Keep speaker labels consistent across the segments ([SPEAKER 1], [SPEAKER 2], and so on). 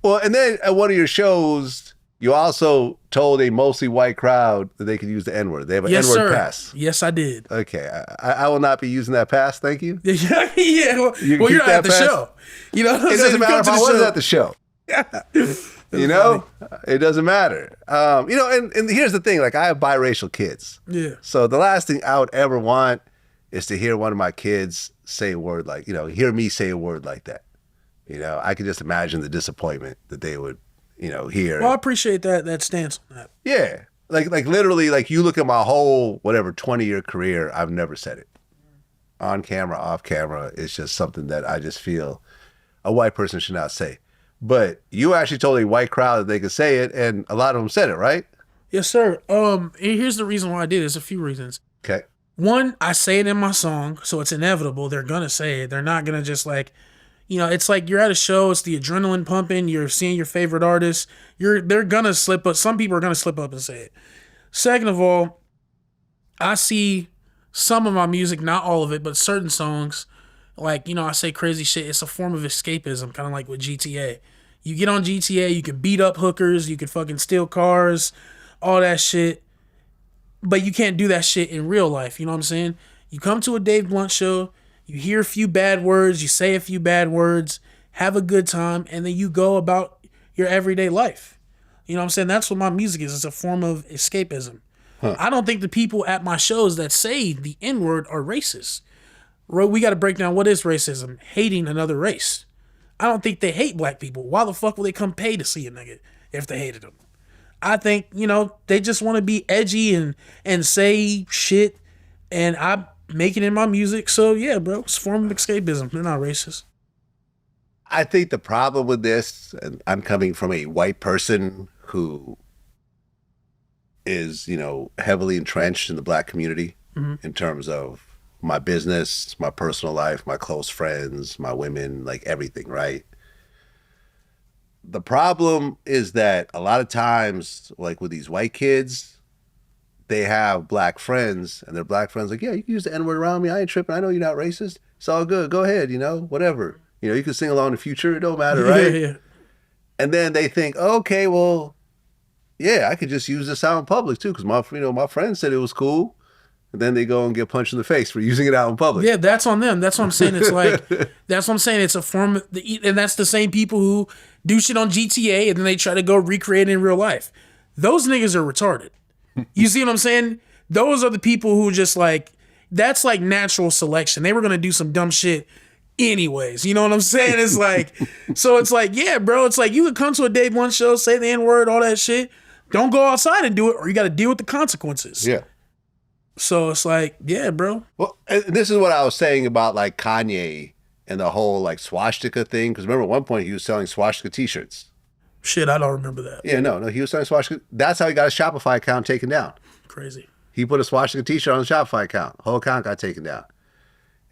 [SPEAKER 1] Well, and then at one of your shows, you also told a mostly white crowd that they could use the N-word. They have an N-word pass.
[SPEAKER 2] Yes, I did.
[SPEAKER 1] Okay. I will not be using that pass. Thank you.
[SPEAKER 2] Yeah. Well, you're not at the show. You know what I'm saying?
[SPEAKER 1] It doesn't matter if I was at the show. You know? It doesn't matter. You know, and here's the thing. Like, I have biracial kids.
[SPEAKER 2] Yeah.
[SPEAKER 1] So the last thing I would ever want is to hear one of my kids say a word like, you know, hear me say a word like that. You know, I could just imagine the disappointment that they would, you know, hear.
[SPEAKER 2] Well, I appreciate that stance on that.
[SPEAKER 1] Yeah. Like literally, like you look at my whole, 20-year career, I've never said it. On camera, off camera, it's just something that I just feel a white person should not say. But you actually told a white crowd that they could say it, and a lot of them said it, right?
[SPEAKER 2] Yes, sir. And here's the reason why I did. There's a few reasons.
[SPEAKER 1] Okay.
[SPEAKER 2] One, I say it in my song, so it's inevitable. They're gonna say it. They're not gonna just like, you know, it's like you're at a show, it's the adrenaline pumping, you're seeing your favorite artist, they're gonna slip up. Some people are gonna slip up and say it. Second of all, I see some of my music, not all of it, but certain songs, like, you know, I say crazy shit. It's a form of escapism, kind of like with GTA. You get on GTA, you can beat up hookers, you can fucking steal cars, all that shit. But you can't do that shit in real life, you know what I'm saying? You come to a Dave Blunt show, you hear a few bad words, you say a few bad words, have a good time, and then you go about your everyday life. You know what I'm saying? That's what my music is. It's a form of escapism. Huh. I don't think the people at my shows that say the N-word are racist. We got to break down what is racism. Hating another race. I don't think they hate black people. Why the fuck will they come pay to see a nigga if they hated them? I think, you know, they just want to be edgy and say shit, and I make it in my music. So yeah, bro, it's a form of escapism. They're not racist.
[SPEAKER 1] I think the problem with this, and I'm coming from a white person who is, you know, heavily entrenched in the black community in terms of my business, my personal life, my close friends, my women, like everything, right? The problem is that a lot of times, like with these white kids, they have black friends, and their black friends like, yeah, you can use the N-word around me. I ain't tripping. I know you're not racist. It's all good. Go ahead, you know, whatever. You know, you can sing along in the future. It don't matter, right? Yeah. And then they think, okay, well, yeah, I could just use this out in public too, because my friend said it was cool. And then they go and get punched in the face for using it out in public.
[SPEAKER 2] Yeah, that's on them. That's what I'm saying. It's like, that's what I'm saying. It's a form of, and that's the same people who do shit on GTA and then they try to go recreate it in real life. Those niggas are retarded. You see what I'm saying? Those are the people who just like, that's like natural selection. They were going to do some dumb shit anyways. You know what I'm saying? It's like, so it's like, yeah, bro, it's like you could come to a Dave Blunt show, say the N-word, all that shit. Don't go outside and do it, or you got to deal with the consequences.
[SPEAKER 1] Yeah.
[SPEAKER 2] So it's like, yeah, bro.
[SPEAKER 1] Well, and this is what I was saying about like Kanye and the whole like swastika thing. Because remember at one point he was selling swastika t-shirts.
[SPEAKER 2] Shit, I don't remember that.
[SPEAKER 1] Yeah, no, he was selling swastika. That's how he got his Shopify account taken down.
[SPEAKER 2] Crazy. He
[SPEAKER 1] put a swastika t-shirt on the Shopify account. Whole account got taken down.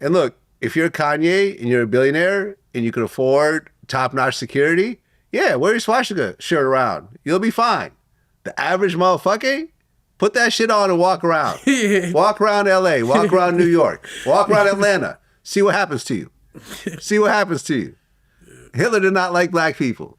[SPEAKER 1] And look, if you're Kanye and you're a billionaire and you can afford top-notch security, yeah, wear your swastika shirt around. You'll be fine. The average motherfucker, put that shit on and walk around. Walk around LA, walk around New York, walk around Atlanta. See what happens to you. See what happens to you. Hitler did not like black people.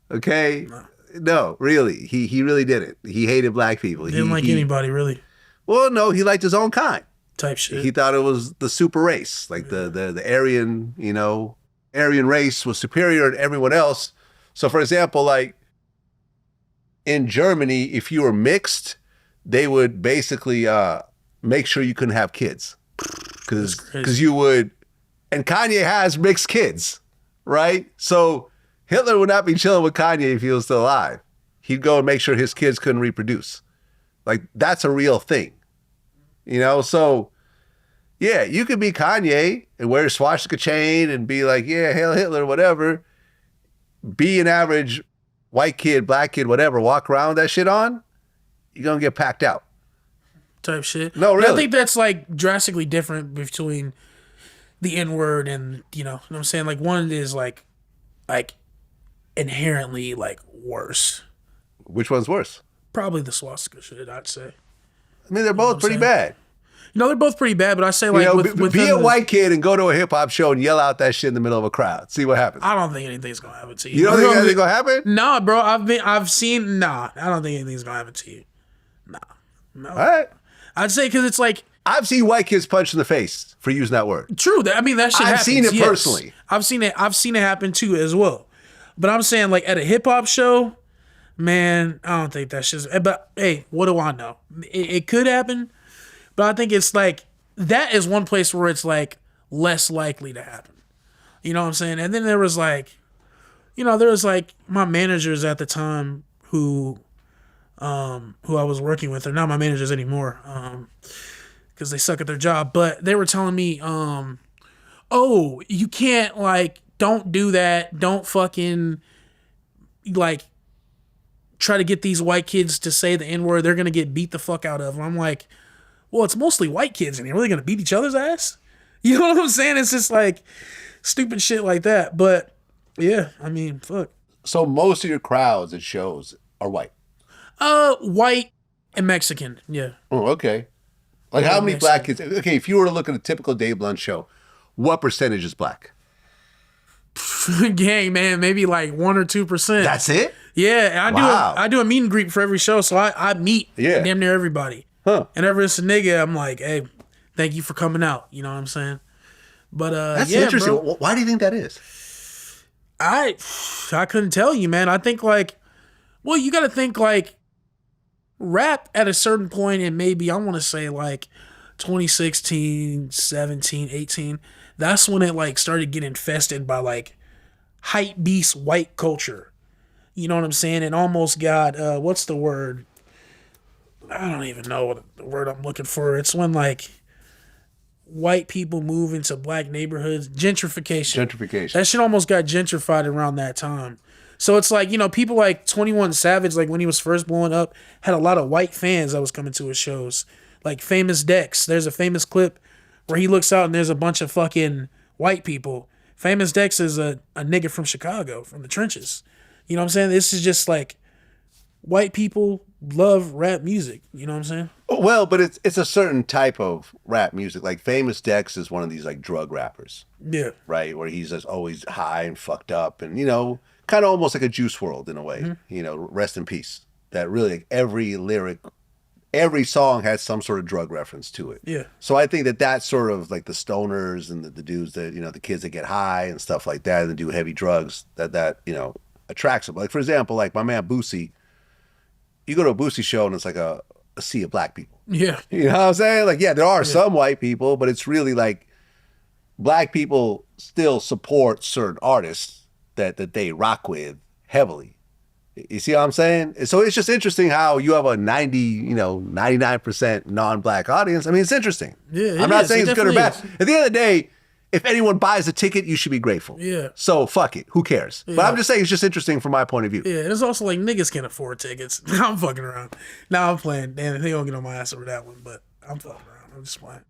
[SPEAKER 1] Okay? No, really. He really didn't. He hated black people.
[SPEAKER 2] He didn't like anybody, really.
[SPEAKER 1] Well, no, he liked his own kind.
[SPEAKER 2] Type shit.
[SPEAKER 1] He thought it was the super race. Like the Aryan, Aryan race was superior to everyone else. So for example, like in Germany, if you were mixed, they would basically make sure you couldn't have kids. Because you would, and Kanye has mixed kids, right? So Hitler would not be chilling with Kanye if he was still alive. He'd go and make sure his kids couldn't reproduce. Like, that's a real thing. So yeah, you could be Kanye and wear a swastika chain and be like, yeah, hail Hitler, whatever. Be an average white kid, black kid, whatever, walk around with that shit on, you're going to get packed out.
[SPEAKER 2] Type shit.
[SPEAKER 1] No, really.
[SPEAKER 2] I think that's like drastically different between the N-word and, you know what I'm saying? Like one is like inherently like worse.
[SPEAKER 1] Which one's worse?
[SPEAKER 2] Probably the swastika shit, I'd say.
[SPEAKER 1] I mean, they're both pretty bad.
[SPEAKER 2] No, they're both pretty bad, but I say like
[SPEAKER 1] You know,
[SPEAKER 2] with
[SPEAKER 1] be a white kid and go to a hip hop show and yell out that shit in the middle of a crowd. See what happens.
[SPEAKER 2] I don't think anything's gonna happen to you.
[SPEAKER 1] You don't think anything's gonna happen?
[SPEAKER 2] Nah, bro. I've seen. Nah, I don't think anything's gonna happen to you. Nah, no.
[SPEAKER 1] All right.
[SPEAKER 2] I'd say because it's like
[SPEAKER 1] I've seen white kids punched in the face for using that word.
[SPEAKER 2] true. I mean that shit.
[SPEAKER 1] I've
[SPEAKER 2] happens,
[SPEAKER 1] seen it
[SPEAKER 2] yes.
[SPEAKER 1] personally.
[SPEAKER 2] I've seen it happen too as well. But I'm saying like at a hip hop show, man, I don't think that shit's. But hey, what do I know? It could happen, but I think it's like that is one place where it's like less likely to happen. You know what I'm saying? And then there was like my managers at the time who I was working with. They're not my managers anymore because they suck at their job. But they were telling me, oh, you can't like, don't do that. Don't fucking like try to get these white kids to say the N-word. They're gonna get beat the fuck out of. And I'm like, well, it's mostly white kids in here. Are they gonna beat each other's ass? You know what I'm saying? It's just like stupid shit like that. But yeah, I mean, fuck.
[SPEAKER 1] So most of your crowds at shows are white.
[SPEAKER 2] White and Mexican. Yeah.
[SPEAKER 1] Oh, okay. Like how many
[SPEAKER 2] Mexican.
[SPEAKER 1] black kids? Okay, if you were to look at a typical Dave Blunt show, what percentage is black?
[SPEAKER 2] Gang, man, maybe like 1 or 2%.
[SPEAKER 1] That's it?
[SPEAKER 2] Yeah, and
[SPEAKER 1] Wow.
[SPEAKER 2] I do a meet and greet for every show, so I meet damn near everybody.
[SPEAKER 1] Huh.
[SPEAKER 2] And ever it's a nigga, I'm like, hey, thank you for coming out. You know what I'm saying? But
[SPEAKER 1] That's
[SPEAKER 2] yeah,
[SPEAKER 1] interesting.
[SPEAKER 2] bro,
[SPEAKER 1] Why do you think that is?
[SPEAKER 2] I couldn't tell you, man. I think like, well, you got to think like rap at a certain point, and maybe I want to say like 2016, 17, 18. That's when it like started getting infested by like hype beast white culture. You know what I'm saying? It almost got what's the word? I don't even know what the word I'm looking for. It's when like white people move into black neighborhoods. Gentrification. That shit almost got gentrified around that time. So it's like, you know, people like 21 Savage, like when he was first blowing up, had a lot of white fans that was coming to his shows. Like Famous Dex. There's a famous clip where he looks out and there's a bunch of fucking white people. Famous Dex is a nigga from Chicago, from the trenches. You know what I'm saying? This is just like white people love rap music. You know what I'm saying?
[SPEAKER 1] Well, but it's a certain type of rap music. Like Famous Dex is one of these like drug rappers.
[SPEAKER 2] Yeah.
[SPEAKER 1] Right? Where he's just always high and fucked up and, you know, kind of almost like a Juice WRLD in a way. Mm-hmm. You know, rest in peace. That really like, every lyric, every song has some sort of drug reference to it.
[SPEAKER 2] Yeah.
[SPEAKER 1] So I think that that's sort of like the stoners and the dudes that, you know, the kids that get high and stuff like that and do heavy drugs that, you know, attracts them. Like, for example, like my man Boosie, you go to a Boosie show and it's like a sea of black people.
[SPEAKER 2] Yeah.
[SPEAKER 1] You know what I'm saying? Like, yeah, there are some white people, but it's really like black people still support certain artists that they rock with heavily. You see what I'm saying? So it's just interesting how you have a 99% non-black audience. I mean, it's interesting.
[SPEAKER 2] Yeah,
[SPEAKER 1] I'm not saying it's good or bad. At the end of the day, if anyone buys a ticket, you should be grateful.
[SPEAKER 2] Yeah.
[SPEAKER 1] So fuck it. Who cares? Yeah. But I'm just saying it's just interesting from my point of view.
[SPEAKER 2] Yeah, it's also like niggas can't afford tickets. I'm fucking around. Now I'm playing. Damn, they gonna get on my ass over that one, but I'm fucking around. I'm just playing.